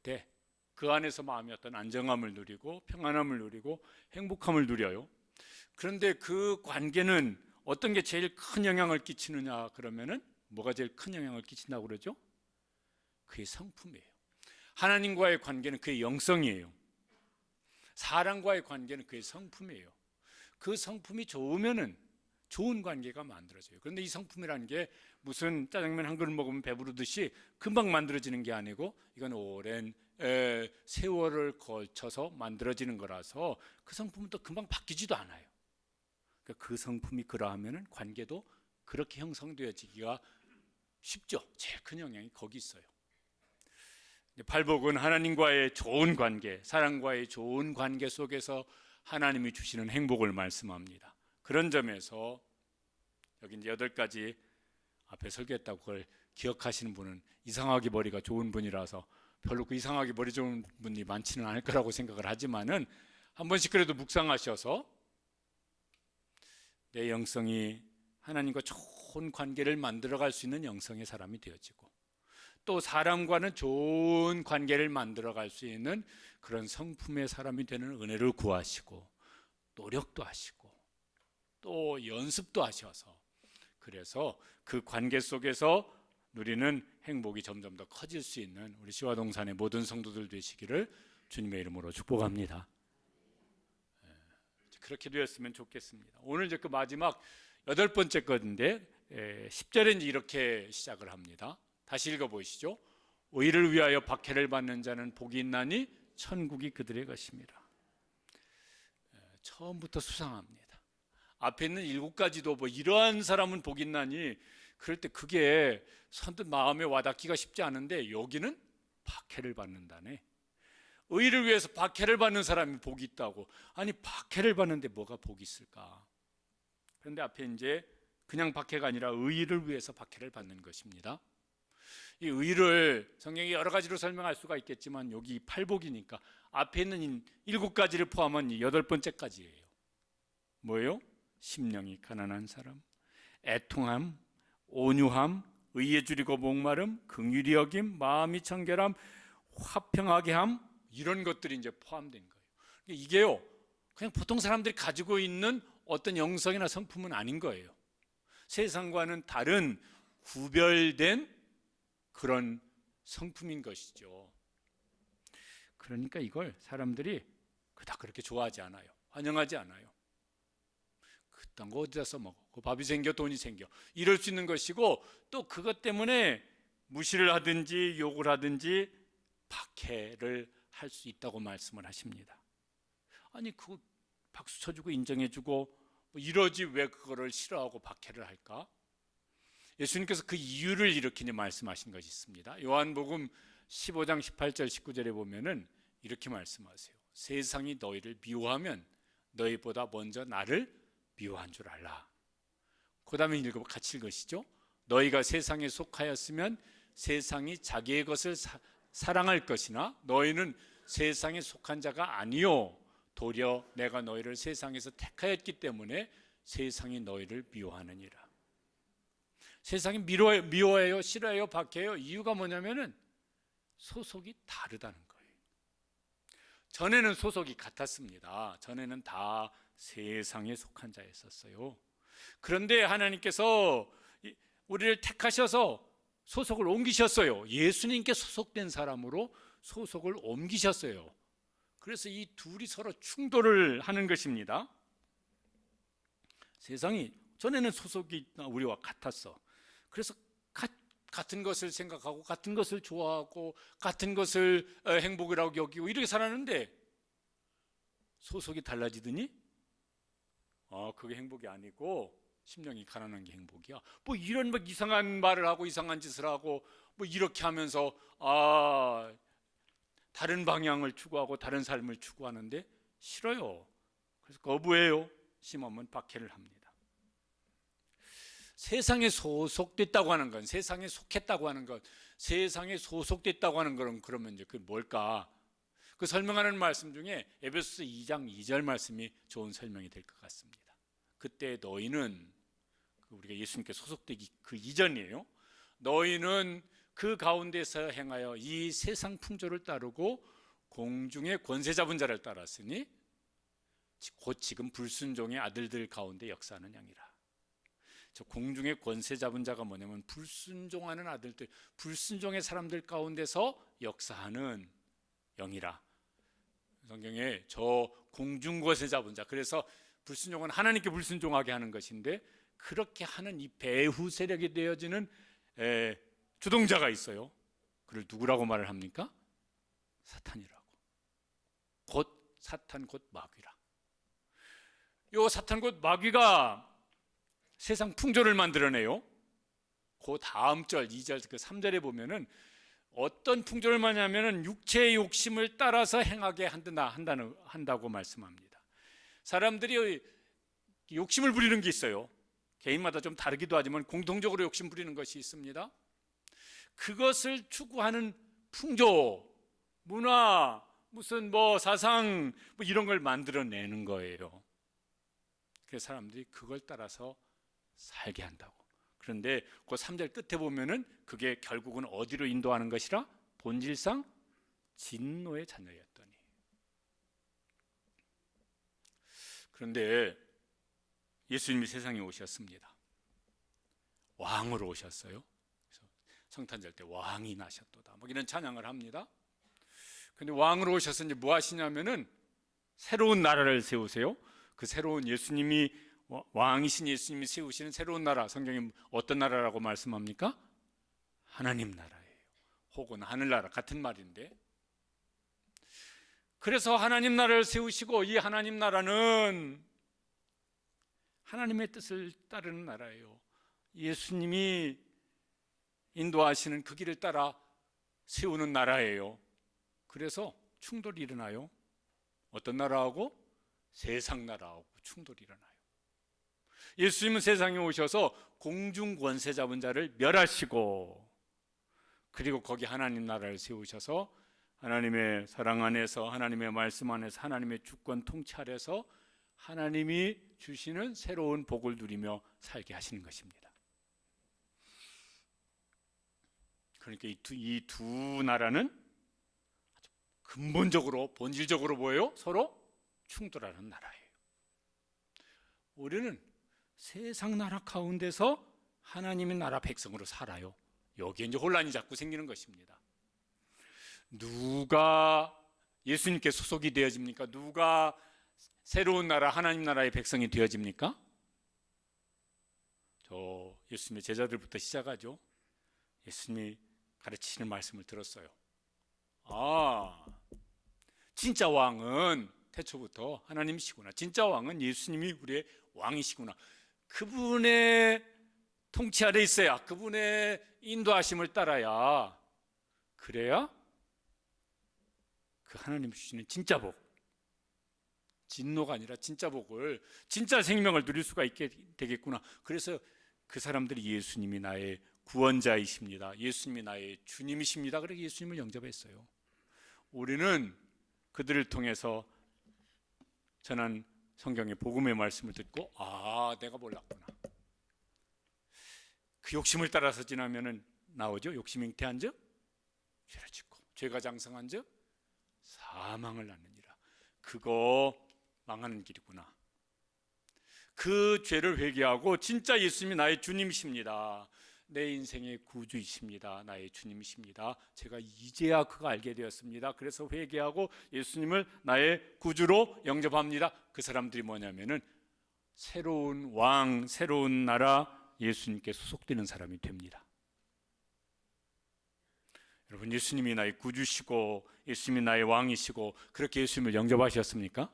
때 그 안에서 마음이 어떤 안정함을 누리고 평안함을 누리고 행복함을 누려요. 그런데 그 관계는 어떤 게 제일 큰 영향을 끼치느냐 그러면은 뭐가 제일 큰 영향을 끼친다고 그러죠? 그의 성품이에요. 하나님과의 관계는 그의 영성이에요. 사람과의 관계는 그의 성품이에요. 그 성품이 좋으면은 좋은 관계가 만들어져요. 그런데 이 성품이라는 게 무슨 짜장면 한 그릇 먹으면 배부르듯이 금방 만들어지는 게 아니고 이건 오랜 세월을 걸쳐서 만들어지는 거라서 그 성품은 또 금방 바뀌지도 않아요. 그러니까 그 성품이 그러하면은 관계도 그렇게 형성되어지기가 쉽죠. 제일 큰 영향이 거기 있어요. 팔복은 하나님과의 좋은 관계, 사랑과의 좋은 관계 속에서 하나님이 주시는 행복을 말씀합니다. 그런 점에서 여기 이제 8가지 앞에 설교했다고 그걸 기억하시는 분은 이상하게 머리가 좋은 분이라서 별로 그 이상하게 머리 좋은 분이 많지는 않을 거라고 생각을 하지만은 한 번씩 그래도 묵상하셔서 내 영성이 하나님과 좋은 관계를 만들어갈 수 있는 영성의 사람이 되어지고 또 사람과는 좋은 관계를 만들어갈 수 있는 그런 성품의 사람이 되는 은혜를 구하시고 노력도 하시고 또 연습도 하셔서 그래서 그 관계 속에서 누리는 행복이 점점 더 커질 수 있는 우리 시화동산의 모든 성도들 되시기를 주님의 이름으로 축복합니다. 그렇게 되었으면 좋겠습니다. 오늘 이제 그 마지막 8번째 건데 10절에 이제 이렇게 시작을 합니다. 다시 읽어보시죠. 의를 위하여 박해를 받는 자는 복이 있나니 천국이 그들의 것입니다. 처음부터 수상합니다. 앞에 있는 7가지도 뭐 이러한 사람은 복이 있나니 그럴 때 그게 선뜻 마음에 와닿기가 쉽지 않은데 여기는 박해를 받는다네. 의를 위해서 박해를 받는 사람이 복이 있다고. 아니 박해를 받는데 뭐가 복이 있을까? 그런데 앞에 이제 그냥 박해가 아니라 의를 위해서 박해를 받는 것입니다. 이 의를 성경이 여러 가지로 설명할 수가 있겠지만 여기 팔복이니까 앞에 있는 7가지를 포함한 8번째까지예요. 뭐예요? 심령이 가난한 사람, 애통함, 온유함, 의에 줄이고 목마름, 긍휼히 여김, 마음이 청결함, 화평하게 함, 이런 것들이 이제 포함된 거예요. 이게요 그냥 보통 사람들이 가지고 있는 어떤 영성이나 성품은 아닌 거예요. 세상과는 다른 구별된 그런 성품인 것이죠. 그러니까 이걸 사람들이 그닥 그렇게 좋아하지 않아요. 환영하지 않아요. 그딴 거 어디다 써먹어. 그 밥이 생겨 돈이 생겨. 이럴 수 있는 것이고 또 그것 때문에 무시를 하든지 욕을 하든지 박해를 할 수 있다고 말씀을 하십니다. 아니 그거 박수 쳐주고 인정해주고 뭐 이러지 왜 그거를 싫어하고 박해를 할까? 예수님께서 그 이유를 이렇게 말씀하신 것이 있습니다. 요한복음 15장 18절 19절에 보면은 이렇게 말씀하세요. 세상이 너희를 미워하면 너희보다 먼저 나를 미워한 줄 알라. 그 다음에 같이 읽으시죠. 너희가 세상에 속하였으면 세상이 자기의 것을 사랑할 것이나 너희는 세상에 속한 자가 아니요 도리어 내가 너희를 세상에서 택하였기 때문에 세상이 너희를 미워하느니라. 세상이 미워해요, 싫어해요, 박해요. 이유가 뭐냐면은 소속이 다르다는 거예요. 전에는 소속이 같았습니다. 전에는 다 세상에 속한 자였었어요. 그런데 하나님께서 우리를 택하셔서 소속을 옮기셨어요. 예수님께 소속된 사람으로 소속을 옮기셨어요. 그래서 이 둘이 서로 충돌을 하는 것입니다. 세상이 전에는 소속이 우리와 같았어. 그래서 같은 것을 생각하고 같은 것을 좋아하고 같은 것을 행복이라고 여기고 이렇게 살았는데 소속이 달라지더니 그게 행복이 아니고 심령이 가난한 게 행복이야. 뭐 이런 막 이상한 말을 하고 이상한 짓을 하고 뭐 이렇게 하면서 다른 방향을 추구하고 다른 삶을 추구하는데 싫어요. 그래서 거부해요. 심하면 박해를 합니다. 세상에 소속됐다고 하는 건, 세상에 속했다고 하는 것, 세상에 소속됐다고 하는 건 그러면 이제 그게 뭘까? 그 설명하는 말씀 중에 에베소서 2장 2절 말씀이 좋은 설명이 될 것 같습니다. 그때 너희는 우리가 예수님께 소속되기 그 이전이에요. 너희는 그 가운데서 행하여 이 세상 풍조를 따르고 공중의 권세 잡은 자를 따랐으니 곧 지금 불순종의 아들들 가운데 역사하는 양이라. 저 공중의 권세 잡은 자가 뭐냐면 불순종하는 아들들, 불순종의 사람들 가운데서 역사하는 영이라. 성경에 저 공중 권세 잡은 자, 그래서 불순종은 하나님께 불순종하게 하는 것인데, 그렇게 하는 이 배후 세력이 되어지는 주동자가 있어요. 그를 누구라고 말을 합니까? 사탄이라고. 곧 사탄 곧 마귀라. 요 사탄 곧 마귀가 세상 풍조를 만들어내요. 그 다음 절 2절 그 3절에 보면은 어떤 풍조를 말하냐면은 육체의 욕심을 따라서 행하게 한다고 말씀합니다. 사람들이 욕심을 부리는 게 있어요. 개인마다 좀 다르기도 하지만 공통적으로 욕심 부리는 것이 있습니다. 그것을 추구하는 풍조, 문화, 무슨 사상 이런 걸 만들어내는 거예요. 그래서 사람들이 그걸 따라서 살게 한다고. 그런데 그 3절 끝에 보면은 그게 결국은 어디로 인도하는 것이라? 본질상 진노의 자녀였더니. 그런데 예수님이 세상에 오셨습니다. 왕으로 오셨어요. 그래서 성탄절 때 왕이 나셨도다 이런 찬양을 합니다. 근데 왕으로 오셔서 이제 뭐 하시냐면은 새로운 나라를 세우세요. 그 새로운 예수님이 왕이신 예수님이 세우시는 새로운 나라, 성경이 어떤 나라라고 말씀합니까? 하나님 나라예요. 혹은 하늘나라, 같은 말인데, 그래서 하나님 나라를 세우시고, 이 하나님 나라는 하나님의 뜻을 따르는 나라예요. 예수님이 인도하시는 그 길을 따라 세우는 나라예요. 그래서 충돌이 일어나요. 어떤 나라하고? 세상 나라하고 충돌이 일어나요. 예수님은 세상에 오셔서 공중 권세 잡은 자를 멸하시고, 그리고 거기 하나님 나라를 세우셔서 하나님의 사랑 안에서, 하나님의 말씀 안에서, 하나님의 주권 통치 아래서 하나님이 주시는 새로운 복을 누리며 살게 하시는 것입니다. 그러니까 이 두 나라는 아주 근본적으로, 본질적으로 뭐예요? 서로 충돌하는 나라예요. 우리는 세상 나라 가운데서 하나님의 나라 백성으로 살아요. 여기에 이제 혼란이 자꾸 생기는 것입니다. 누가 예수님께 소속이 되어집니까? 누가 새로운 나라, 하나님 나라의 백성이 되어집니까? 저 예수님의 제자들부터 시작하죠. 예수님이 가르치시는 말씀을 들었어요. 진짜 왕은 태초부터 하나님이시구나. 진짜 왕은 예수님이 우리의 왕이시구나. 그분의 통치 아래 있어야, 그분의 인도하심을 따라야, 그래야 그 하나님 주시는 진짜 복, 진노가 아니라 진짜 복을, 진짜 생명을 누릴 수가 있게 되겠구나. 그래서 그 사람들이 예수님이 나의 구원자이십니다, 예수님이 나의 주님이십니다, 그렇게 예수님을 영접했어요. 우리는 그들을 통해서 전한 성경의 복음의 말씀을 듣고, 내가 몰랐구나. 그 욕심을 따라서 지나면은 나오죠. 욕심 잉태한 즉 죄를 짓고, 죄가 장성한 즉 사망을 낳느니라. 그거 망하는 길이구나. 그 죄를 회개하고 진짜 예수님이 나의 주님이십니다, 내 인생의 구주이십니다, 나의 주님이십니다, 제가 이제야 그거 알게 되었습니다, 그래서 회개하고 예수님을 나의 구주로 영접합니다. 그 사람들이 뭐냐면은 새로운 왕, 새로운 나라, 예수님께 소속되는 사람이 됩니다. 여러분, 예수님이 나의 구주시고 예수님이 나의 왕이시고 그렇게 예수님을 영접하셨습니까?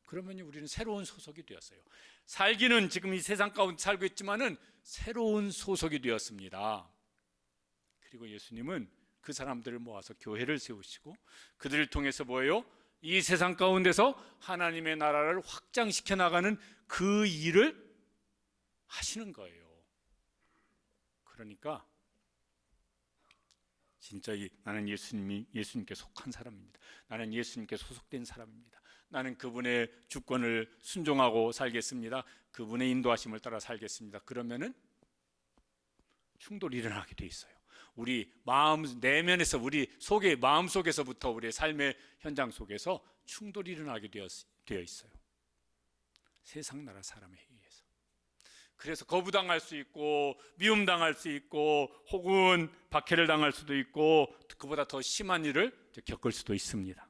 그러면 우리는 새로운 소속이 되었어요. 살기는 지금 이 세상 가운데 살고 있지만은 새로운 소속이 되었습니다. 그리고 예수님은 그 사람들을 모아서 교회를 세우시고 그들을 통해서 뭐예요? 이 세상 가운데서 하나님의 나라를 확장시켜 나가는 그 일을 하시는 거예요. 그러니까 진짜 나는 예수님께 속한 사람입니다, 나는 예수님께 소속된 사람입니다, 나는 그분의 주권을 순종하고 살겠습니다, 그분의 인도하심을 따라 살겠습니다. 그러면은 충돌이 일어나게 돼 있어요. 우리 마음 내면에서 우리 속의 마음 속에서부터 우리의 삶의 현장 속에서 충돌이 일어나게 되어 있어요. 세상 나라 사람에 의해서. 그래서 거부당할 수 있고 미움당할 수 있고 혹은 박해를 당할 수도 있고 그보다 더 심한 일을 겪을 수도 있습니다.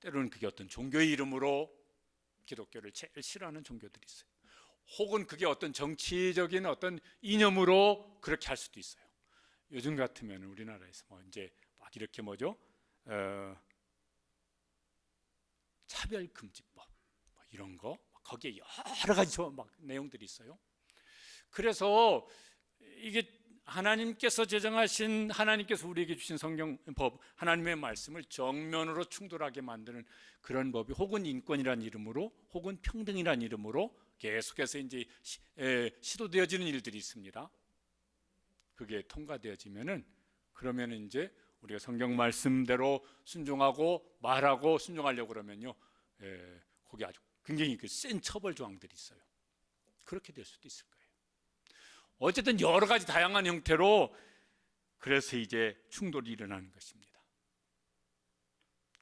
때로는 그게 어떤 종교의 이름으로 기독교를 제일 싫어하는 종교들이 있어요. 혹은 그게 어떤 정치적인 어떤 이념으로 그렇게 할 수도 있어요. 요즘 같으면 우리나라에서 뭐 이제 막 이렇게 뭐죠? 차별금지법 뭐 이런 거 거기에 여러 가지 막 내용들이 있어요. 그래서 이게 하나님께서 제정하신 하나님께서 우리에게 주신 성경법 하나님의 말씀을 정면으로 충돌하게 만드는 그런 법이 혹은 인권이라는 이름으로 혹은 평등이라는 이름으로 계속해서 이제 시도되어지는 일들이 있습니다. 그게 통과되어지면은 그러면은 이제 우리가 성경 말씀대로 순종하고 말하고 순종하려고 그러면요, 거기 아주 굉장히 센 처벌 조항들이 있어요. 그렇게 될 수도 있을 거예요. 어쨌든 여러 가지 다양한 형태로 그래서 이제 충돌이 일어나는 것입니다.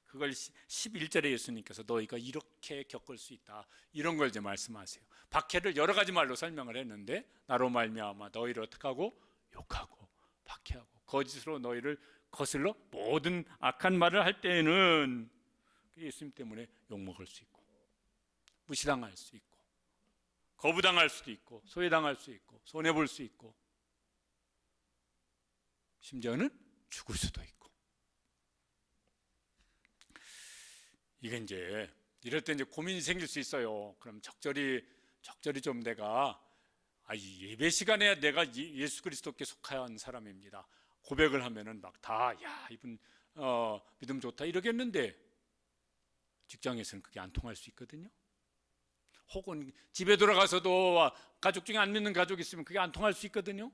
그걸 11절에 예수님께서 너희가 이렇게 겪을 수 있다 이런 걸 이제 말씀하세요. 박해를 여러 가지 말로 설명을 했는데 나로 말미암아 너희를 어떻게 하고 욕하고 박해하고 거짓으로 너희를 거슬러 모든 악한 말을 할 때에는 예수님 때문에 욕먹을 수 있고 무시당할 수 있고 거부당할 수도 있고 소외당할 수 있고 손해볼 수 있고 심지어는 죽을 수도 있고. 이게 이제 이럴 때 이제 고민이 생길 수 있어요. 그럼 적절히 좀 내가 예배 시간에 내가 예수 그리스도께 속한 사람입니다. 고백을 하면은 막 다 야 이분 믿음 좋다 이러겠는데 직장에서는 그게 안 통할 수 있거든요. 혹은 집에 돌아가서도 가족 중에 안 믿는 가족이 있으면 그게 안 통할 수 있거든요.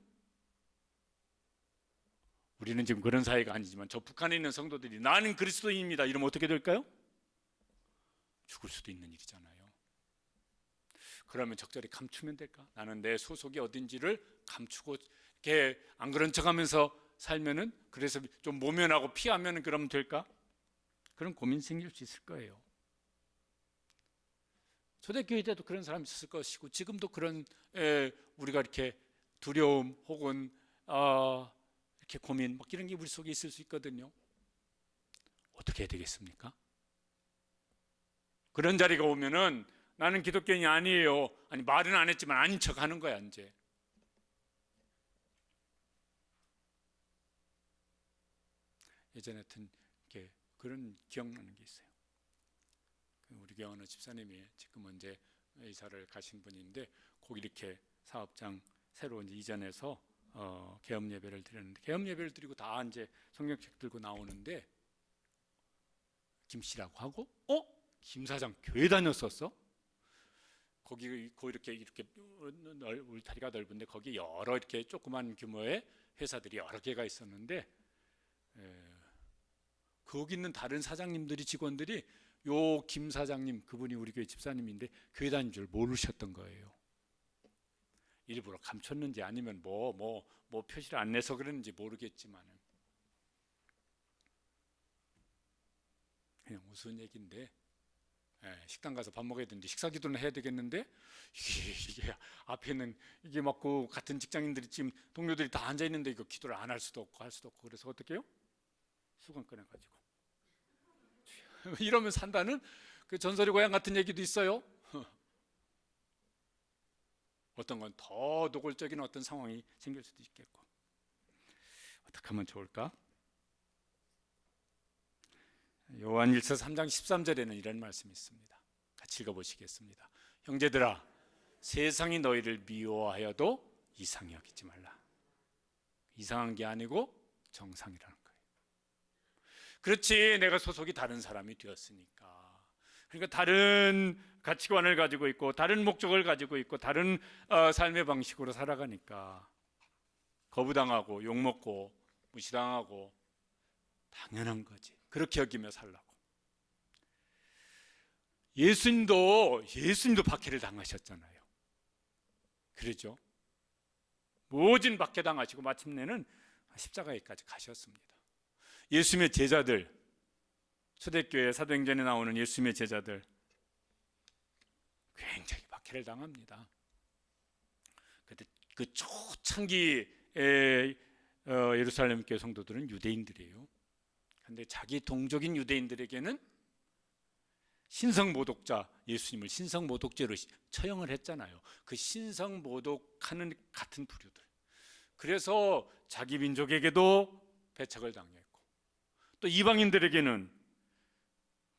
우리는 지금 그런 사이가 아니지만 저 북한에 있는 성도들이 나는 그리스도인입니다 이러면 어떻게 될까요? 죽을 수도 있는 일이잖아요. 그러면 적절히 감추면 될까? 나는 내 소속이 어딘지를 감추고 이렇게 안 그런 척하면서 살면은 그래서 좀 모면하고 피하면은 그러면 될까? 그런 고민 생길 수 있을 거예요. 초대교회 때도 그런 사람이 있었을 것이고 지금도 그런 우리가 이렇게 두려움 혹은 이렇게 고민 막 이런 게 우리 속에 있을 수 있거든요. 어떻게 해야 되겠습니까? 그런 자리가 오면은 나는 기독교인이 아니에요. 아니 말은 안 했지만 아닌 척 하는 거야 이제. 예전에 하여튼 이렇게 그런 기억나는 게 있어요. 우리 교회 어느 집사님이 지금 이제 이사를 가신 분인데 거기 이렇게 사업장 새로 이제 이전해서 개업 예배를 드렸는데 개업 예배를 드리고 다 이제 성경책 들고 나오는데 김 씨라고 하고 김 사장 교회 다녔었어? 거기 이렇게 울타리가 넓은데 거기 여러 이렇게 조그만 규모의 회사들이 여러 개가 있었는데 거기 있는 다른 사장님들이 직원들이 요 김 사장님 그분이 우리 교회 집사님인데 교회 다닌 줄 모르셨던 거예요. 일부러 감췄는지 아니면 뭐 표시를 안 내서 그랬는지 모르겠지만은 그냥 우스운 얘기인데 식당 가서 밥 먹어야 되는데 식사 기도는 해야 되겠는데 이게 앞에 있는 이게 막 그 같은 직장인들이 지금 동료들이 다 앉아 있는데 이거 기도를 안 할 수도 없고 할 수도 없고 그래서 어떻게 해요? 수건 꺼내가지고 이러면 산다는 그 전설의 고향 같은 얘기도 있어요. 어떤 건 더 노골적인 어떤 상황이 생길 수도 있겠고 어떻게 하면 좋을까? 요한일서 3장 13절에는 이런 말씀이 있습니다. 같이 읽어보시겠습니다. 형제들아 세상이 너희를 미워하여도 이상히 여기지 말라. 이상한 게 아니고 정상이라는 거예요. 그렇지 내가 소속이 다른 사람이 되었으니까 그러니까 다른 가치관을 가지고 있고 다른 목적을 가지고 있고 다른 삶의 방식으로 살아가니까 거부당하고 욕먹고 무시당하고 당연한 거지. 그렇게 여기며 살라고. 예수님도 박해를 당하셨잖아요. 그러죠? 모진 박해당하시고 마침내는 십자가에까지 가셨습니다. 예수님의 제자들, 초대교회 사도행전에 나오는 예수님의 제자들 굉장히 박해를 당합니다. 그때 그 초창기 예루살렘 교회 성도들은 유대인들이에요. 그런데 자기 동족인 유대인들에게는 신성모독자, 예수님을 신성모독죄로 처형을 했잖아요. 그 신성모독하는 같은 부류들. 그래서 자기 민족에게도 배척을 당했고, 또 이방인들에게는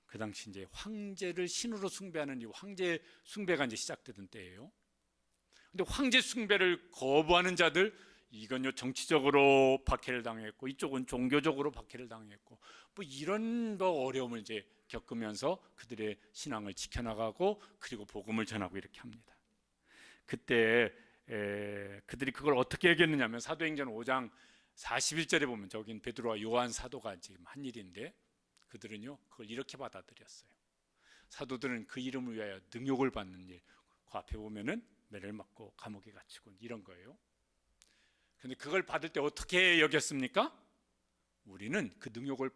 그 당시 이제 황제를 신으로 숭배하는 이 황제 숭배가 이제 시작되던 때예요. 근데 황제 숭배를 거부하는 자들, 이건요 정치적으로 박해를 당했고, 이쪽은 종교적으로 박해를 당했고, 뭐 이런 어려움을 이제 겪으면서 그들의 신앙을 지켜나가고, 그리고 복음을 전하고 이렇게 합니다. 그때 그들이 그걸 어떻게 여겼느냐면, 사도행전 5장 41절에 보면, 저긴 베드로와 요한 사도가 지금 한 일인데, 그들은요 그걸 이렇게 받아들였어요. 사도들은 그 이름을 위하여 능욕을 받는 일, 그 앞에 보면은 매를 맞고 감옥에 갇히고 이런 거예요. 근데 그걸 받을 때 어떻게 여겼습니까? 우리는 그 능욕을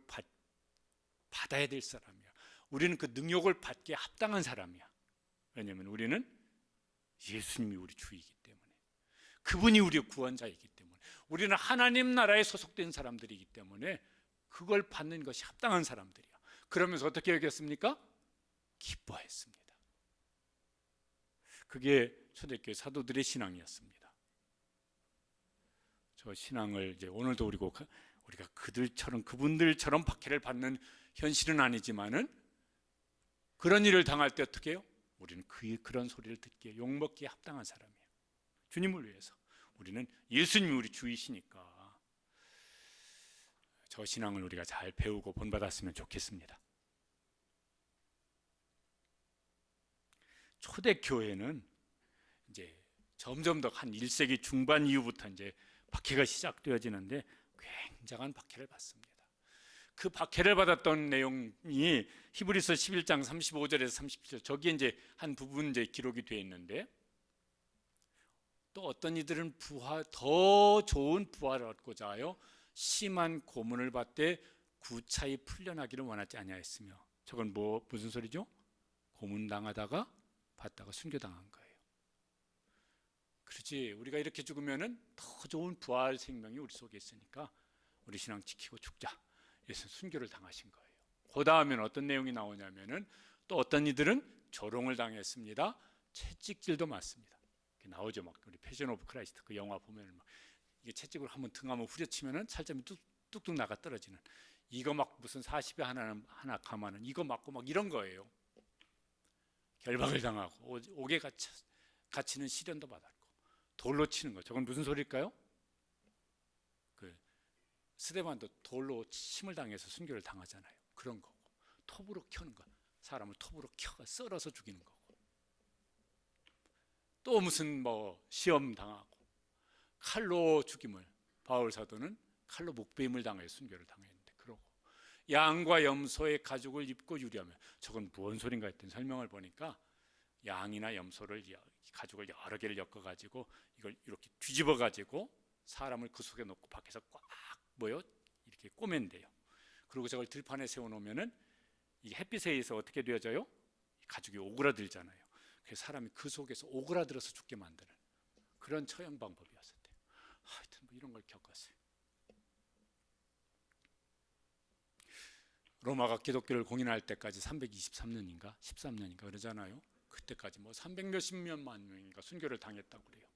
받아야 될 사람이야. 우리는 그 능욕을 받기에 합당한 사람이야. 왜냐하면 우리는 예수님이 우리 주이기 때문에, 그분이 우리의 구원자이기 때문에, 우리는 하나님 나라에 소속된 사람들이기 때문에 그걸 받는 것이 합당한 사람들이야. 그러면서 어떻게 여겼습니까? 기뻐했습니다. 그게 초대교회 사도들의 신앙이었습니다. 저 신앙을 이제 오늘도 우리가 그들처럼, 그분들처럼 박해를 받는 현실은 아니지만은, 그런 일을 당할 때 어떻게 해요? 우리는 그런 소리를 듣기에 욕먹기에 합당한 사람이에요. 주님을 위해서. 우리는 예수님이 우리 주이시니까 저 신앙을 우리가 잘 배우고 본받았으면 좋겠습니다. 초대교회는 이제 점점 더 한 1세기 중반 이후부터 이제 박해가 시작되어지는데, 굉장한 박해를 받습니다. 그 박해를 받았던 내용이 히브리서 11장 35절에서 37절, 저기에 이제 한 부분 이제 기록이 되어 있는데, 또 어떤 이들은 더 좋은 부활을 얻고자 하여 심한 고문을 받되 구차히 풀려나기를 원하지 아니하였으며, 저건 무슨 소리죠? 고문당하다가 받다가 순교당한 거예요. 그렇지, 우리가 이렇게 죽으면은 더 좋은 부활 생명이 우리 속에 있으니까 우리 신앙 지키고 죽자, 그래서 순교를 당하신 거예요. 그 다음에는 어떤 내용이 나오냐면은, 또 어떤 이들은 조롱을 당했습니다. 채찍질도 맞습니다. 나오죠. 막 우리 패션 오브 크라이스트 그 영화 보면은 막 이게 채찍으로 한번 등 한번 후려치면은 살점이 뚝뚝 나가 떨어지는, 이거 막 무슨 40에 하나 감하는 이거 맞고 막 이런 거예요. 결박을 당하고 옥에 갇히는 시련도 받았고, 돌로 치는 거, 저건 무슨 소리일까요? 그 스데반도 돌로 침을 당해서 순교를 당하잖아요. 그런 거고, 톱으로 켜는 거, 사람을 톱으로 켜 썰어서 죽이는 거고, 또 무슨 시험 당하고, 칼로 죽임을, 바울 사도는 칼로 목베임을 당해 순교를 당했는데, 그러고 양과 염소의 가죽을 입고 유리하며, 저건 무슨 소린가 했더니 설명을 보니까 양이나 염소를 가죽을 여러 개를 엮어가지고 이걸 이렇게 뒤집어가지고 사람을 그 속에 넣고 밖에서 꽉 이렇게 꼬맨대요. 그리고 저걸 들판에 세워놓으면은 이 햇빛에 의해서 어떻게 되어져요? 가죽이 오그라들잖아요. 그래서 사람이 그 속에서 오그라들어서 죽게 만드는 그런 처형 방법이었었대요. 하여튼 이런 걸 겪었어요. 로마가 기독교를 공인할 때까지 323년인가 13년인가 그러잖아요. 그때까지 300몇십만 명인가 순교를 당했다고 그래요.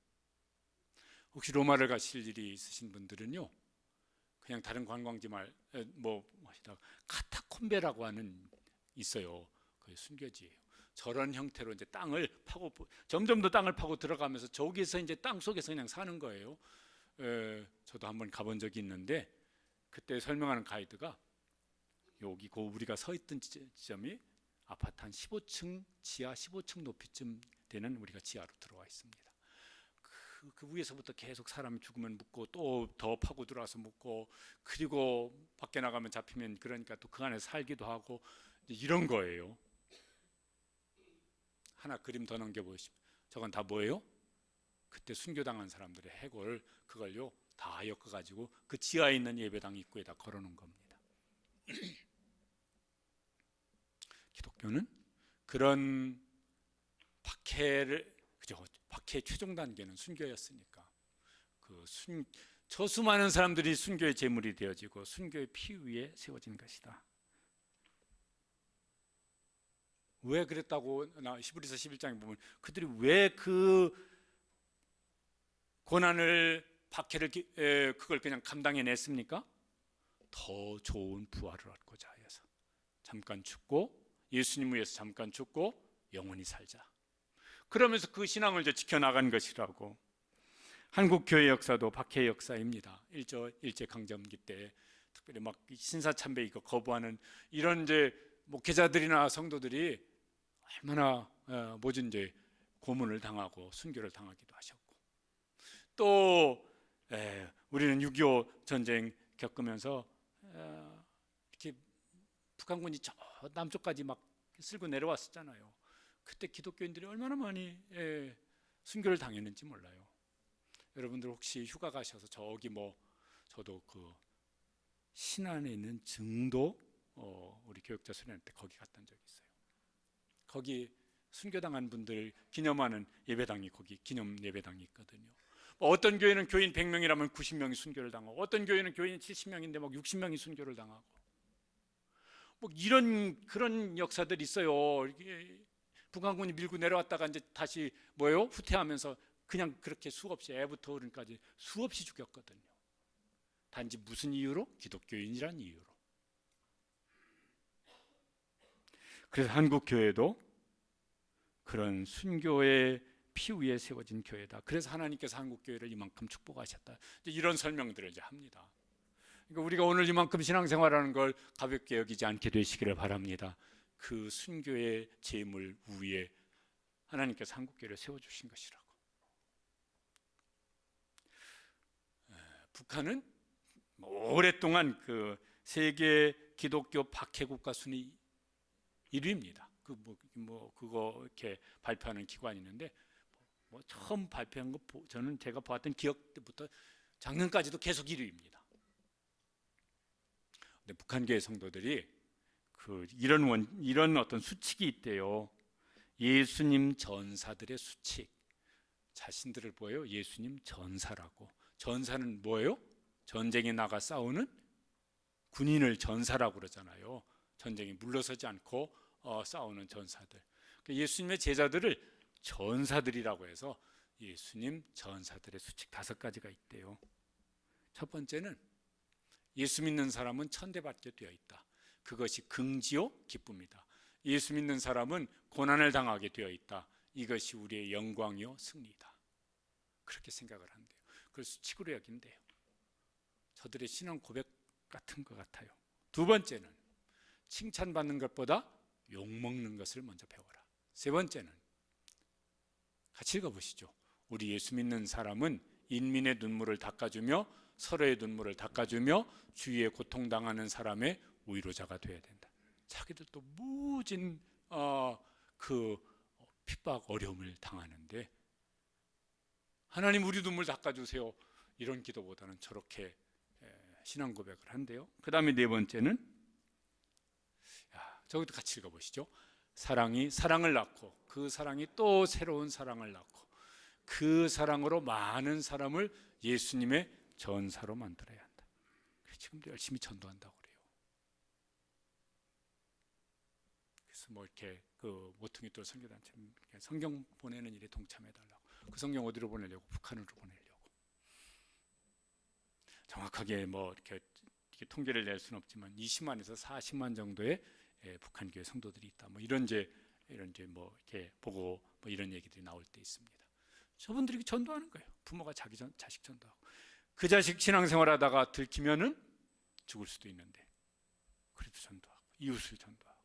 혹시 로마를 가실 일이 있으신 분들은요, 그냥 다른 관광지 카타콤베라고 하는 있어요. 그 순교지예요. 저런 형태로 이제 땅을 파고, 점점 더 땅을 파고 들어가면서 저기서 이제 땅 속에서 그냥 사는 거예요. 저도 한번 가본 적이 있는데, 그때 설명하는 가이드가 여기 우리가 서 있던 지점이 아파트 한 15층, 지하 15층 높이쯤 되는, 우리가 지하로 들어와 있습니다. 그 위에서부터 계속 사람이 죽으면 묻고, 또 더 파고 들어와서 묻고, 그리고 밖에 나가면 잡히면, 그러니까 또 그 안에 살기도 하고, 이런 거예요. 하나 그림 더 넘겨보시면, 저건 다 뭐예요? 그때 순교당한 사람들의 해골 그걸요 다 엮어가지고 그 지하에 있는 예배당 입구에다 걸어놓은 겁니다. 기독교는 그런 박해의 최종 단계는 순교였으니까 저 수많은 사람들이 순교의 제물이 되어지고 순교의 피 위에 세워진 것이다. 왜 그랬다고 히브리서 11장에 보면 그들이 왜 그 고난을 박해를 그걸 그냥 감당해냈습니까? 더 좋은 부활을 얻고자 해서 잠깐 죽고 예수님 위해서 잠깐 죽고 영원히 살자. 그러면서 그 신앙을 이제 지켜나간 것이라고. 한국 교회 역사도 박해의 역사입니다. 일제 강점기 때 특별히 막 신사참배 이거 거부하는 이런 이제 목회자들이나 성도들이 얼마나 모진 이제 고문을 당하고 순교를 당하기도 하셨고, 또 우리는 6.25 전쟁 겪으면서 이렇게 북한군이 저 남쪽까지 막 쓸고 내려왔었잖아요. 그때 기독교인들이 얼마나 많이 순교를 당했는지 몰라요. 여러분들 혹시 휴가 가셔서 저기 저도 그 신안에 있는 증도 우리 교역자 수련회 때 거기 갔던 적이 있어요. 거기 순교당한 분들 기념하는 예배당이 거기 기념 예배당이 있거든요. 어떤 교회는 교인 100명이라면 90명이 순교를 당하고, 어떤 교회는 교인 70명인데 막 60명이 순교를 당하고, 그런 역사들이 있어요. 북한군이 밀고 내려왔다가 이제 다시 후퇴하면서 그냥 그렇게 수없이 애부터 어른까지 수없이 죽였거든요. 단지 무슨 이유로? 기독교인이란 이유로. 그래서 한국 교회도 그런 순교의 피 위에 세워진 교회다. 그래서 하나님께서 한국 교회를 이만큼 축복하셨다. 이런 설명들을 이제 합니다. 그러니까 우리가 오늘 이만큼 신앙생활하는 걸 가볍게 여기지 않게 되시기를 바랍니다. 그 순교의 제물 위에 하나님께서 한국 교회를 세워주신 것이라고. 북한은 오랫동안 그 세계 기독교 박해 국가 순위 1위입니다. 그거 이렇게 발표하는 기관이 있는데 처음 발표한 거 저는 제가 보았던 기억 때부터 작년까지도 계속 1위입니다. 근데 북한 교회 성도들이 이런 어떤 수칙이 있대요. 예수님 전사들의 수칙. 자신들을 뭐예요? 예수님 전사라고. 전사는 뭐예요? 전쟁에 나가 싸우는 군인을 전사라고 그러잖아요. 전쟁에 물러서지 않고 싸우는 전사들. 예수님의 제자들을 전사들이라고 해서 예수님 전사들의 수칙 5가지가 있대요. 첫 번째는 예수 믿는 사람은 천대받게 되어 있다. 그것이 긍지요 기쁨이다. 예수 믿는 사람은 고난을 당하게 되어 있다. 이것이 우리의 영광이요 승리다. 그렇게 생각을 한대요. 그걸 수칙으로 여긴대요. 저들의 신앙 고백 같은 것 같아요. 두 번째는 칭찬받는 것보다 욕먹는 것을 먼저 배워라. 세 번째는 같이 읽어보시죠. 우리 예수 믿는 사람은 인민의 눈물을 닦아주며 서로의 눈물을 닦아주며 주위에 고통당하는 사람의 위로자가 되어야 된다. 자기들도 무진 그 핍박 어려움을 당하는데 하나님 우리 눈물 닦아주세요. 이런 기도보다는 저렇게 신앙 고백을 한대요. 그 다음에 네 번째는 저것도 같이 읽어보시죠. 사랑이 사랑을 낳고 그 사랑이 또 새로운 사랑을 낳고 그 사랑으로 많은 사람을 예수님의 전사로 만들어야 한다. 지금도 열심히 전도한다고 그래요. 그래서 이렇게 그 모퉁이 돌 선교단체 성경 보내는 일에 동참해달라고. 그 성경 어디로 보내려고? 북한으로 보내려고. 정확하게 이렇게 통계를 낼 수는 없지만 20만에서 40만 정도의 북한 교회 성도들이 있다. 이런 이렇게 보고 이런 얘기들이 나올 때 있습니다. 저분들이 전도하는 거예요. 부모가 자식 전도하고 그 자식 신앙생활하다가 들키면은 죽을 수도 있는데 그래도 전도하고 이웃을 전도하고.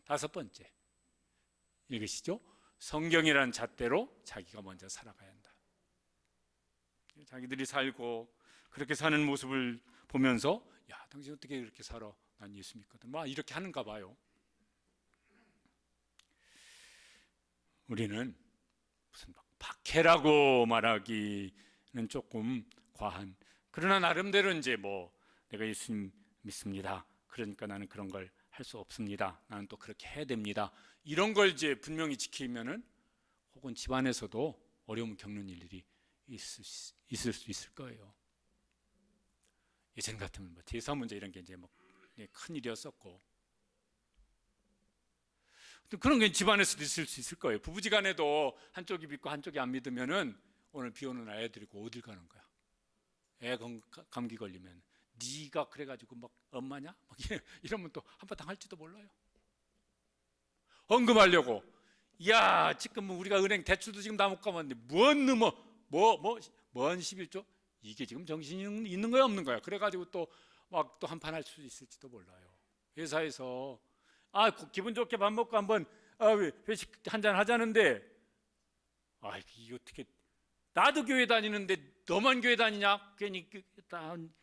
다섯 번째 읽으시죠. 성경이라는 잣대로 자기가 먼저 살아가야 한다. 자기들이 살고 그렇게 사는 모습을 보면서 야 당신 어떻게 이렇게 살아? 난 예수 믿거든. 이렇게 하는가 봐요. 우리는 무슨 박해라고 말하기는 조금 과한. 그러나 나름대로 이제 뭐 내가 예수님 믿습니다. 그러니까 나는 그런 걸 할 수 없습니다. 나는 또 그렇게 해야 됩니다. 이런 걸 이제 분명히 지키면은 혹은 집안에서도 어려움을 겪는 일들이 있을 수 있을 거예요. 예전 같으면 뭐 제사 문제 이런 게 이제 뭐 큰 일이었었고, 그런 게 집안에서도 있을 수 있을 거예요. 부부지간에도 한쪽이 믿고 한쪽이 안 믿으면은 오늘 비 오는 날 애 데리고 어딜 가는 거야? 애 감기 걸리면 네가 그래가지고 막 엄마냐? 막 이러면 또 한번 당할지도 몰라요. 헌금하려고, 야 지금 우리가 은행 대출도 지금 다 못 갚았는데 뭔 11조? 이게 지금 정신이 있는 거야 없는 거야? 그래가지고 또 막 또 한판 할 수 있을지도 몰라요. 회사에서 기분 좋게 밥 먹고 한번 회식 한잔 하자는데, 이게 어떻게, 나도 교회 다니는데 너만 교회 다니냐? 괜히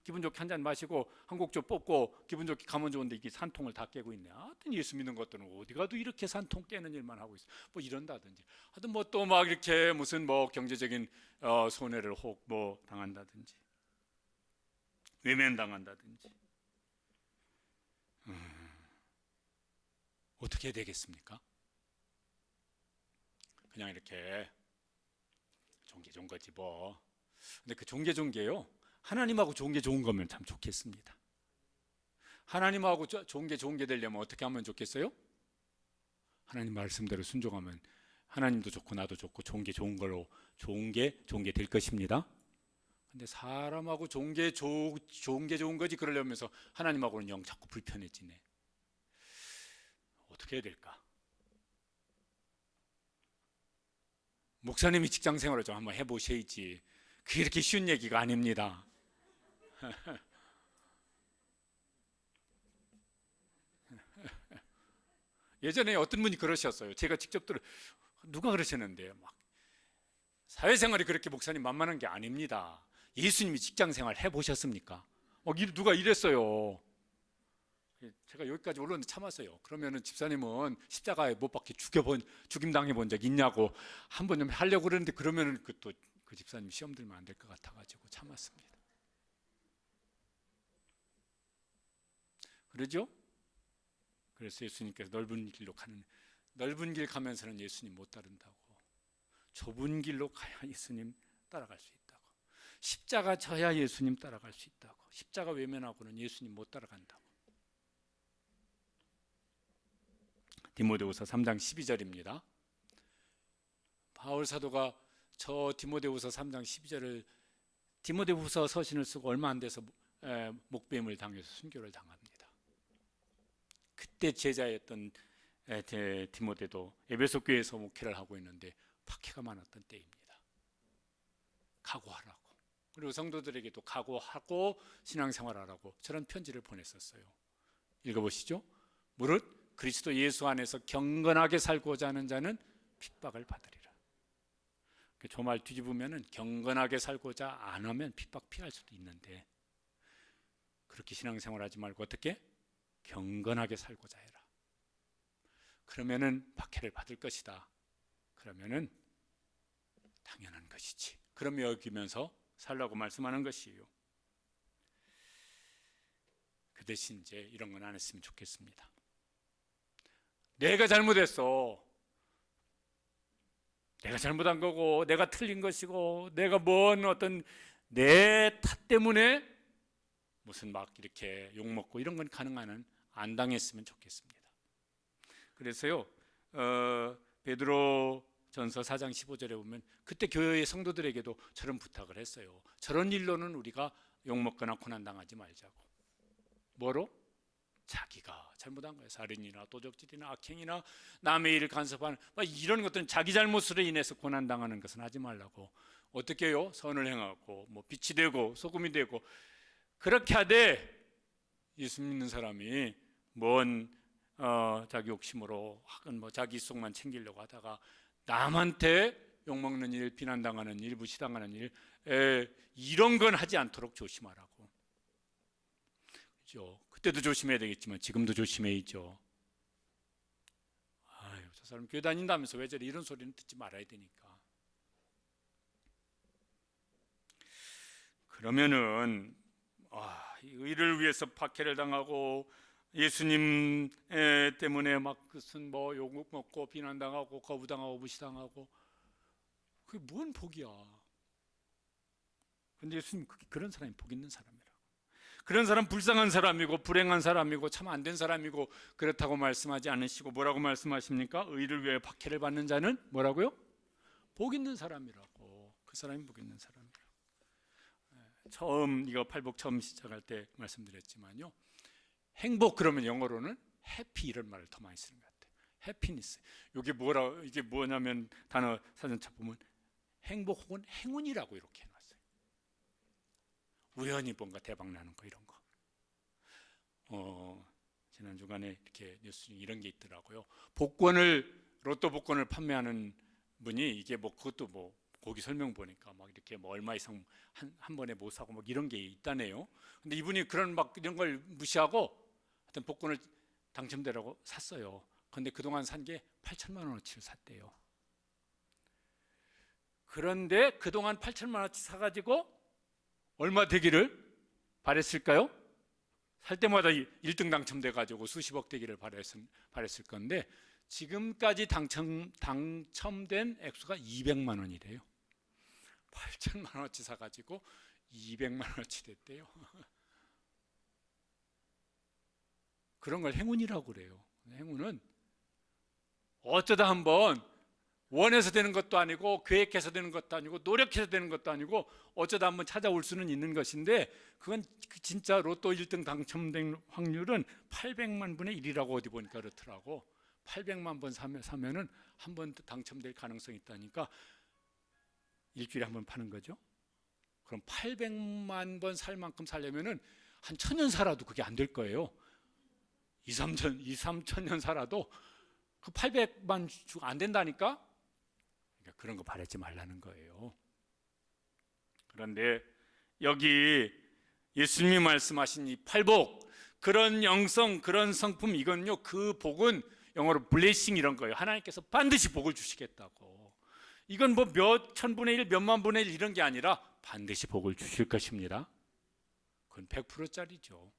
기분 좋게 한잔 마시고 한 곡 좀 뽑고 기분 좋게 가면 좋은데 이게 산통을 다 깨고 있네. 하여튼 예수 믿는 것들은 어디 가도 이렇게 산통 깨는 일만 하고 있어. 뭐 이런다든지, 하여튼 뭐 또 막 이렇게 무슨 뭐 경제적인 손해를 혹 뭐 당한다든지, 외면 당한다든지, 어떻게 해야 되겠습니까? 그냥 이렇게 종게 좋은 거지 뭐. 근데 그 종게요, 하나님하고 좋은 게 좋은 거면 참 좋겠습니다. 하나님하고 좋은 게 되려면 어떻게 하면 좋겠어요? 하나님 말씀대로 순종하면 하나님도 좋고 나도 좋고 좋은 게 좋은 걸로 좋은 게 될 것입니다. 근데 사람하고 좋은 게 좋은 거지 그러려면서 하나님하고는 영 자꾸 불편해지네. 어떻게 해야 될까? 목사님이 직장 생활을 좀 한번 해보셔야지. 그게 이렇게 쉬운 얘기가 아닙니다. 예전에 어떤 분이 그러셨어요. 제가 직접 누가 그러셨는데, 막 사회생활이 그렇게 목사님 만만한 게 아닙니다. 예수님이 직장 생활 해보셨습니까? 누가 이랬어요. 제가 여기까지 올랐는데 참았어요. 그러면은 집사님은 십자가에 못 박혀 죽임 당해본 적 있냐고 한번 좀 하려고 그러는데, 그러면은 그 집사님 시험 들면 안 될 것 같아가지고 참았습니다. 그러죠? 그래서 예수님께서 넓은 길 가면서는 예수님 못 따른다고, 좁은 길로 가야 예수님 따라갈 수 있다고, 십자가 져야 예수님 따라갈 수 있다고, 십자가 외면하고는 예수님 못 따라간다고. 디모데후서 3장 12절입니다. 바울 사도가 저 디모데후서 3장 12절을 디모데후서 서신을 쓰고 얼마 안 돼서 목배임을 당해서 순교를 당합니다. 그때 제자였던 디모데도 에베소 교회에서 목회를 하고 있는데 박해가 많았던 때입니다. 각오하라고, 그리고 성도들에게도 각오하고 신앙생활하라고 저런 편지를 보냈었어요. 읽어보시죠. 무릇 그리스도 예수 안에서 경건하게 살고자 하는 자는 핍박을 받으리라. 저 말 뒤집으면 경건하게 살고자 안 하면 핍박 피할 수도 있는데, 그렇게 신앙생활하지 말고 어떻게? 경건하게 살고자 해라. 그러면은 박해를 받을 것이다. 그러면은 당연한 것이지. 그럼 여기면서 살라고 말씀하는 것이에요. 그 대신 이제 이런 건 안 했으면 좋겠습니다. 내가 잘못했어, 내가 잘못한 거고 내가 틀린 것이고 내가 뭔 어떤 내 탓 때문에 무슨 막 이렇게 욕먹고 이런 건 가능한 안 당했으면 좋겠습니다. 그래서요 베드로 전서 4장 15절에 보면 그때 교회의 성도들에게도 저런 부탁을 했어요. 저런 일로는 우리가 욕먹거나 고난당하지 말자고. 뭐로? 자기가 잘못한 거예요. 살인이나 도적질이나 악행이나 남의 일을 간섭하는 이런 것들은 자기 잘못으로 인해서 고난당하는 것은 하지 말라고. 어떻게 해요? 선을 행하고 뭐 빛이 되고 소금이 되고 그렇게 하되, 예수 믿는 사람이 뭔 자기 욕심으로 혹은 뭐 자기 속만 챙기려고 하다가 남한테 욕먹는 일, 비난당하는 일, 무시당하는 일, 이런 건 하지 않도록 조심하라고. 그렇죠? 그때도 조심해야 되겠지만 지금도 조심해야죠. 저 사람 교회 다닌다면서 왜 저래, 이런 소리는 듣지 말아야 되니까. 그러면은 이 의를 위해서 박해를 당하고 예수님 때문에 막 무슨 뭐 욕 먹고 비난당하고 거부당하고 무시당하고 그게 뭔 복이야. 근데 예수님 그런 사람이 복 있는 사람이라고. 그런 사람 불쌍한 사람이고 불행한 사람이고 참 안 된 사람이고 그렇다고 말씀하지 않으시고 뭐라고 말씀하십니까? 의를 위해 박해를 받는 자는 뭐라고요? 복 있는 사람이라고. 그 사람이 복 있는 사람이라고. 처음 이거 팔복 처음 시작할 때 말씀드렸지만요. 행복 그러면 영어로는 해피 이런 말을 더 많이 쓰는 것 같아요. 해피니스. 이게 뭐냐면 단어 사전차 보면 행복 혹은 행운이라고 이렇게 해놨어요. 우연히 뭔가 대박 나는 거 이런 거. 지난 주간에 이렇게 뉴스 중에 이런 게 있더라고요. 로또 복권을 판매하는 분이 이게 뭐 그것도 뭐 거기 설명 보니까 막 이렇게 뭐 얼마 이상 한 번에 못 사고 막 이런 게 있다네요. 근데 이분이 그런 막 이런 걸 무시하고 하여튼 복권을 당첨되라고 샀어요. 근데 그동안 산 게 8천만 원어치를 샀대요. 그런데 그동안 8천만 원어치 사가지고 얼마 되기를 바랬을까요? 살 때마다 1등 당첨돼가지고 수십억 되기를 바랬을 건데 지금까지 당첨된 액수가 200만 원이래요. 8천만 원어치 사가지고 200만 원어치 됐대요. 그런 걸 행운이라고 그래요. 행운은 어쩌다 한번 원해서 되는 것도 아니고 계획해서 되는 것도 아니고 노력해서 되는 것도 아니고 어쩌다 한번 찾아올 수는 있는 것인데 그건 진짜 로또 1등 당첨된 확률은 800만 분의 1이라고 어디 보니까 그렇더라고. 800만 번 사면은 한 번 당첨될 가능성이 있다니까 일주일에 한 번 파는 거죠. 그럼 800만 번 살 만큼 살려면은 한 1000년 살아도 그게 안 될 거예요. 2-3천년 살아도 그 800만 주가 안 된다니까. 그러니까 그런 거 바라지 말라는 거예요. 그런데 여기 예수님이 말씀하신 이 팔복, 그런 영성, 그런 성품, 이건요, 그 복은 영어로 블레싱 이런 거예요. 하나님께서 반드시 복을 주시겠다고. 이건 뭐 몇 천분의 1, 몇만 분의 1 이런 게 아니라 반드시 복을 주실 것입니다. 그건 100%짜리죠.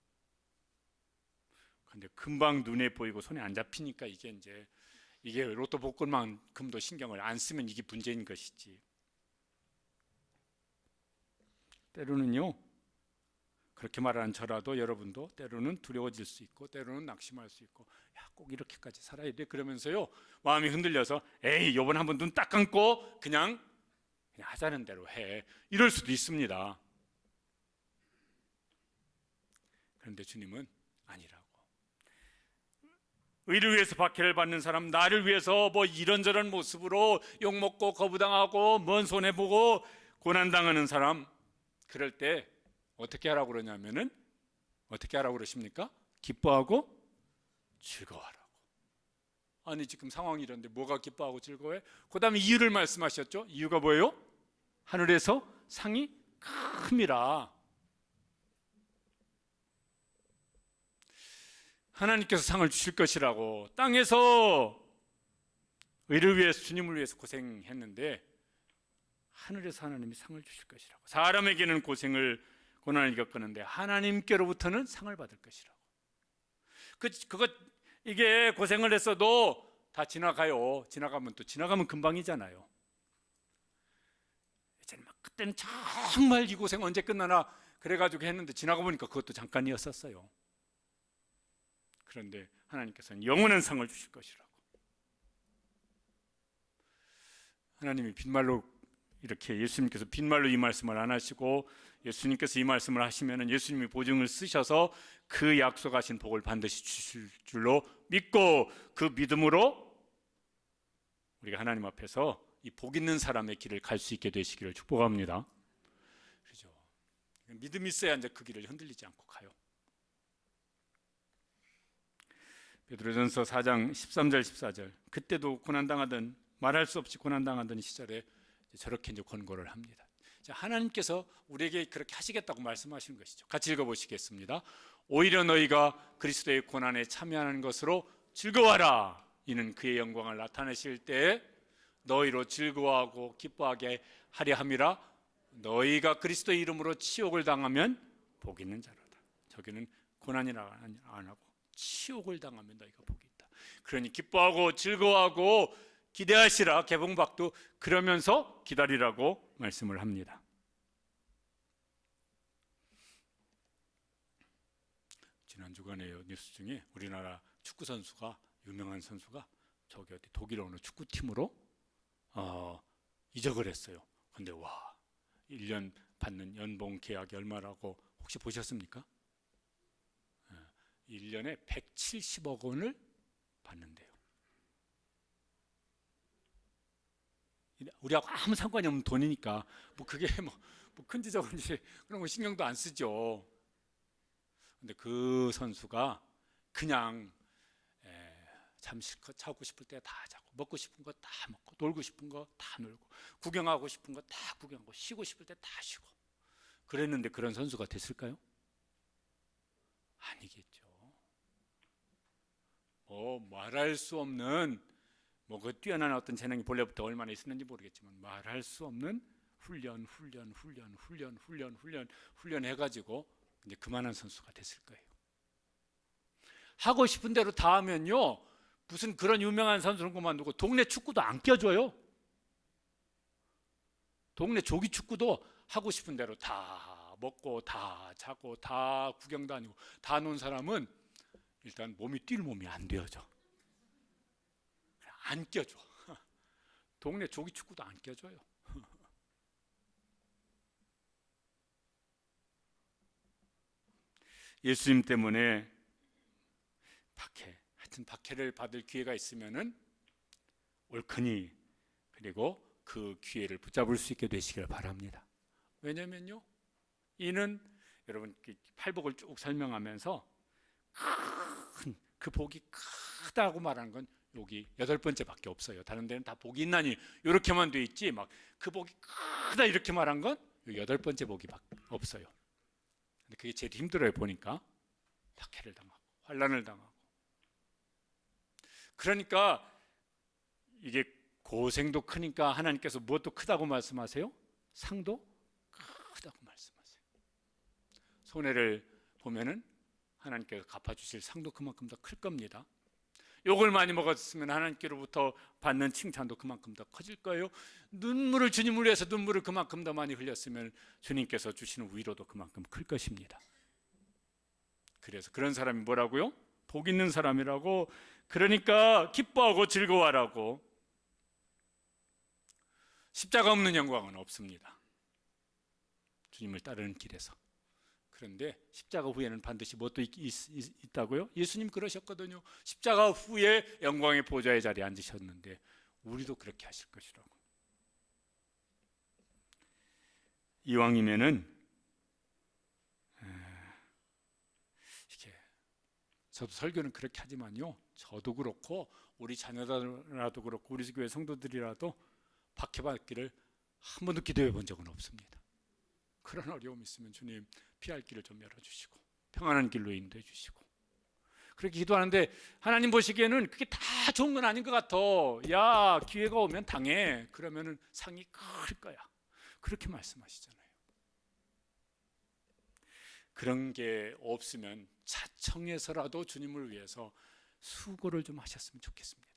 근데 금방 눈에 보이고 손에 안 잡히니까 이게 로또 복권만큼도 신경을 안 쓰면 이게 문제인 것이지. 때로는요, 그렇게 말하는 저라도 여러분도 때로는 두려워질 수 있고 때로는 낙심할 수 있고 꼭 이렇게까지 살아야 돼 그러면서요 마음이 흔들려서 에이 요번 한번 눈 딱 감고 그냥 하자는 대로 해 이럴 수도 있습니다. 그런데 주님은 아니라고. 의를 위해서 박해를 받는 사람, 나를 위해서 뭐 이런저런 모습으로 욕먹고 거부당하고 먼 손해보고 고난당하는 사람, 그럴 때 어떻게 하라고 그러냐면은 어떻게 하라고 그러십니까? 기뻐하고 즐거워하라고. 아니 지금 상황이 이런데 뭐가 기뻐하고 즐거워해? 그 다음에 이유를 말씀하셨죠. 이유가 뭐예요? 하늘에서 상이 큽니다. 하나님께서 상을 주실 것이라고. 땅에서 의를 위해서 주님을 위해서 고생했는데 하늘에서 하나님이 상을 주실 것이라고. 사람에게는 고난을 겪었는데 하나님께로부터는 상을 받을 것이라고. 이게 고생을 했어도 다 지나가요. 지나가면 금방이잖아요. 그때는 정말 이 고생 언제 끝나나 그래가지고 했는데 지나가 보니까 그것도 잠깐이었었어요. 그런데 하나님께서는 영원한 상을 주실 것이라고. 하나님이 빈말로 이렇게 예수님께서 빈말로 이 말씀을 안 하시고 예수님께서 이 말씀을 하시면 예수님이 보증을 쓰셔서 그 약속하신 복을 반드시 주실 줄로 믿고 그 믿음으로 우리가 하나님 앞에서 이 복 있는 사람의 길을 갈 수 있게 되시기를 축복합니다. 그렇죠? 믿음이 있어야 이제 그 길을 흔들리지 않고 가요. 베드로전서 4장 13절 14절 그때도 고난당하던 말할 수 없이 고난당하던 시절에 저렇게 이제 권고를 합니다. 하나님께서 우리에게 그렇게 하시겠다고 말씀하시는 것이죠. 같이 읽어보시겠습니다. 오히려 너희가 그리스도의 고난에 참여하는 것으로 즐거워하라. 이는 그의 영광을 나타내실 때에 너희로 즐거워하고 기뻐하게 하려 함이라. 너희가 그리스도의 이름으로 치욕을 당하면 복 있는 자로다. 저기는 고난이라 안 하고 치욕을 당하면 너희가 복이 있다. 그러니 기뻐하고 즐거워하고 기대하시라. 개봉박도 그러면서 기다리라고 말씀을 합니다. 지난 주간에 뉴스 중에 우리나라 축구 선수가, 유명한 선수가 저기 어디 독일 어느 축구팀으로 이적을 했어요. 근데 와, 1년 받는 연봉 계약이 얼마라고 혹시 보셨습니까? 1년에 170억 원을 받는데요. 우리하고 아무 상관이 없는 돈이니까 뭐 그게 뭐 큰지 적은지 그런 거 신경도 안 쓰죠. 근데 그 선수가 그냥 잠 실컷 자고 싶을 때 다 자고, 먹고 싶은 거 다 먹고, 놀고 싶은 거 다 놀고, 구경하고 싶은 거 다 구경하고, 쉬고 싶을 때 다 쉬고 그랬는데 그런 선수가 됐을까요? 아니겠죠. 말할 수 없는 그 뛰어난 어떤 재능이 본래부터 얼마나 있었는지 모르겠지만 말할 수 없는 훈련 해가지고 이제 그만한 선수가 됐을 거예요. 하고 싶은 대로 다 하면요, 무슨 그런 유명한 선수는 그만두고 동네 축구도 안 껴줘요. 동네 조기 축구도 하고 싶은 대로 다 먹고 다 자고 다 구경 다니고 다 논 사람은 일단 몸이 뛸 몸이 안 되어져. 안 껴줘. 동네 조기 축구도 안 껴줘요. 예수님 때문에 박해를 받을 기회가 있으면은 옳거니 그리고 그 기회를 붙잡을 수 있게 되시길 바랍니다. 왜냐면요, 이는 여러분 팔복을 쭉 설명하면서 그 복이 크다고 말하는 건 여기 8번째밖에 없어요. 다른 데는 다 복이 있나니 이렇게만 돼 있지 막 그 복이 크다 이렇게 말한 건 8번째 복이 없어요. 근데 그게 제일 힘들어요. 보니까 박해를 당하고 환난을 당하고, 그러니까 이게 고생도 크니까 하나님께서 무엇도 크다고 말씀하세요? 상도 크다고 말씀하세요. 손해를 보면은 하나님께서 갚아주실 상도 그만큼 더 클 겁니다. 욕을 많이 먹었으면 하나님께로부터 받는 칭찬도 그만큼 더 커질 거예요. 눈물을 주님을 위해서 눈물을 그만큼 더 많이 흘렸으면 주님께서 주시는 위로도 그만큼 클 것입니다. 그래서 그런 사람이 뭐라고요? 복 있는 사람이라고. 그러니까 기뻐하고 즐거워하라고. 십자가 없는 영광은 없습니다. 주님을 따르는 길에서. 그런데 십자가 후에는 반드시 무엇도 있다고요? 예수님 그러셨거든요. 십자가 후에 영광의 보좌의 자리에 앉으셨는데 우리도 그렇게 하실 것이라고. 이왕이면은 이렇게 저도 설교는 그렇게 하지만요, 저도 그렇고 우리 자녀들라도 그렇고 우리 교회 성도들이라도 박해받기를 한 번도 기도해 본 적은 없습니다. 그런 어려움이 있으면 주님 피할 길을 좀 열어주시고 평안한 길로 인도해 주시고, 그렇게 기도하는데 하나님 보시기에는 그게 다 좋은 건 아닌 것 같아. 야, 기회가 오면 당해. 그러면은 상이 클 거야. 그렇게 말씀하시잖아요. 그런 게 없으면 자청해서라도 주님을 위해서 수고를 좀 하셨으면 좋겠습니다.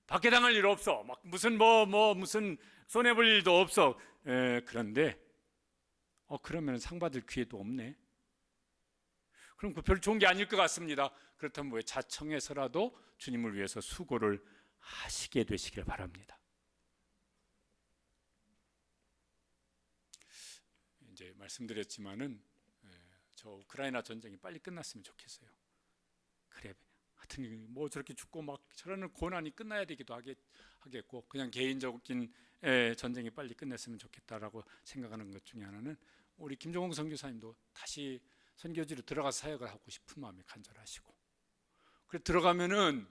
박해당할 일 없어. 막 무슨 손해볼 일도 없어. 그런데 그러면 상 받을 기회도 없네. 그럼 그 별로 좋은 게 아닐 것 같습니다. 그렇다면 왜 자청해서라도 주님을 위해서 수고를 하시게 되시길 바랍니다. 이제 말씀드렸지만은 저 우크라이나 전쟁이 빨리 끝났으면 좋겠어요. 그래, 하여튼 저렇게 죽고 막 저러는 고난이 끝나야 되기도 하겠고, 그냥 개인적인 전쟁이 빨리 끝냈으면 좋겠다라고 생각하는 것 중에 하나는, 우리 김종홍 선교사님도 다시 선교지로 들어가서 사역을 하고 싶은 마음이 간절하시고, 그래 들어가면은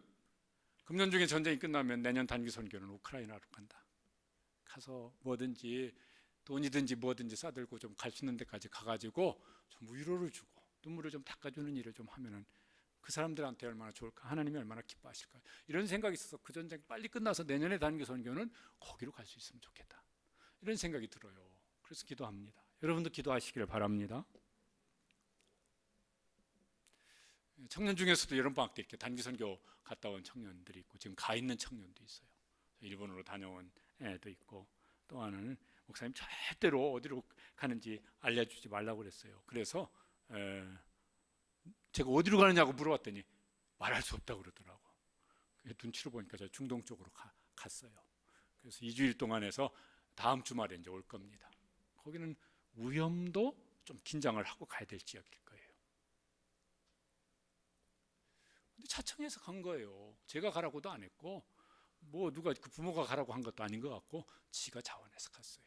금년 중에 전쟁이 끝나면 내년 단기 선교는 우크라이나로 간다. 가서 뭐든지 돈이든지 뭐든지 싸들고 좀 갈 수 있는 데까지 가가지고 좀 위로를 주고 눈물을 좀 닦아주는 일을 좀 하면은 그 사람들한테 얼마나 좋을까, 하나님이 얼마나 기뻐하실까, 이런 생각이 있어서 그 전쟁 빨리 끝나서 내년에 단기 선교는 거기로 갈 수 있으면 좋겠다. 이런 생각이 들어요. 그래서 기도합니다. 여러분도 기도하시기를 바랍니다. 청년 중에서도 여름방학 때 이렇게 단기선교 갔다 온 청년들이 있고 지금 가 있는 청년도 있어요. 일본으로 다녀온 애도 있고, 또 하나는 목사님 절대로 어디로 가는지 알려주지 말라고 그랬어요. 그래서 제가 어디로 가느냐고 물어봤더니 말할 수 없다고 그러더라고. 눈치로 보니까 저 중동 쪽으로 갔어요. 그래서 2주일 동안 해서 다음 주말에 이제 올 겁니다. 거기는 위험도 좀 긴장을 하고 가야 될 지역일 거예요. 근데 차청에서 간 거예요. 제가 가라고도 안 했고, 뭐 누가 그 부모가 가라고 한 것도 아닌 것 같고, 지가 자원해서 갔어요.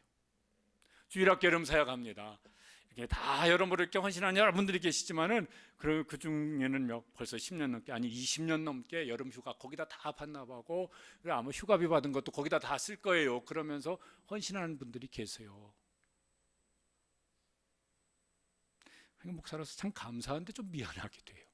주일학교 여름 사역합니다. 이렇게 다 여러모로 이렇게 헌신한 여러분들이 계시지만은 그 중에는 벌써 10년 넘게, 아니 20년 넘게 여름 휴가 거기다 다 반납하고, 아마 휴가비 받은 것도 거기다 다 쓸 거예요. 그러면서 헌신하는 분들이 계세요. 목사로서 참 감사한데 좀 미안하게 돼요.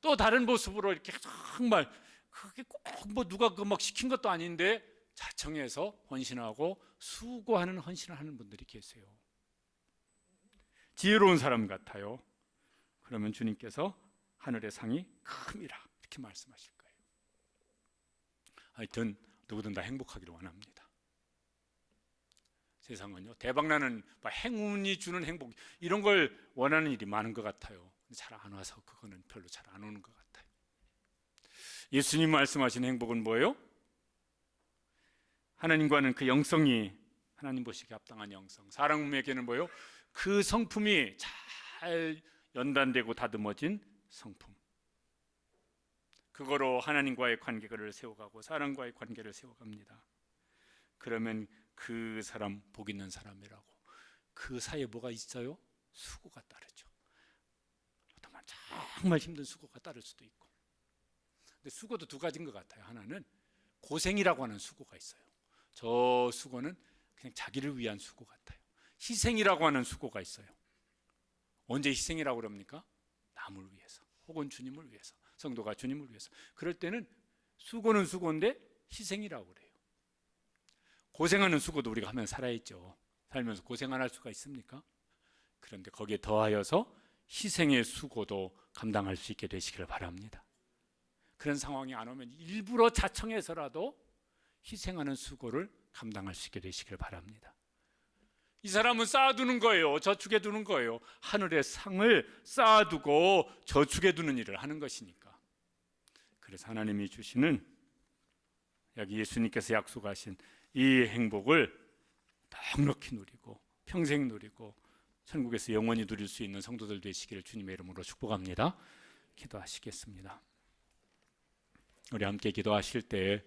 또 다른 모습으로 이렇게 정말 그게 꼭 뭐 누가 그 막 시킨 것도 아닌데 자청해서 헌신하고 수고하는 헌신을 하는 분들이 계세요. 지혜로운 사람 같아요. 그러면 주님께서 하늘의 상이 큼이라 이렇게 말씀하실 거예요. 하여튼 누구든 다 행복하기를 원합니다. 세상은요, 대박나는 행운이 주는 행복, 이런 걸 원하는 일이 많은 것 같아요. 잘 안 와서 그거는 별로 잘 안 오는 것 같아요. 예수님 말씀하신 행복은 뭐예요? 하나님과는 그 영성이, 하나님 보시기에 합당한 영성, 사람에게는 뭐예요? 그 성품이 잘 연단되고 다듬어진 성품, 그거로 하나님과의 관계를 세워가고 사람과의 관계를 세워갑니다. 그러면 그 사람 복 있는 사람이라고. 그 사이에 뭐가 있어요? 수고가 따르죠. 정말 힘든 수고가 따를 수도 있고. 근데 수고도 두 가지인 것 같아요. 하나는 고생이라고 하는 수고가 있어요. 저 수고는 그냥 자기를 위한 수고 같아요. 희생이라고 하는 수고가 있어요. 언제 희생이라고 그럽니까? 남을 위해서, 혹은 주님을 위해서, 성도가 주님을 위해서. 그럴 때는 수고는 수고인데 희생이라고 그래요. 고생하는 수고도 우리가 하면 살아있죠. 살면서 고생 안 할 수가 있습니까? 그런데 거기에 더하여서 희생의 수고도 감당할 수 있게 되시기를 바랍니다. 그런 상황이 안 오면 일부러 자청해서라도 희생하는 수고를 감당할 수 있게 되시기를 바랍니다. 이 사람은 쌓아두는 거예요. 저축해 두는 거예요. 하늘의 상을 쌓아두고 저축해 두는 일을 하는 것이니까. 그래서 하나님이 주시는, 여기 예수님께서 약속하신 이 행복을 넉넉히 누리고 평생 누리고 천국에서 영원히 누릴 수 있는 성도들 되시기를 주님의 이름으로 축복합니다. 기도하시겠습니다. 우리 함께 기도하실 때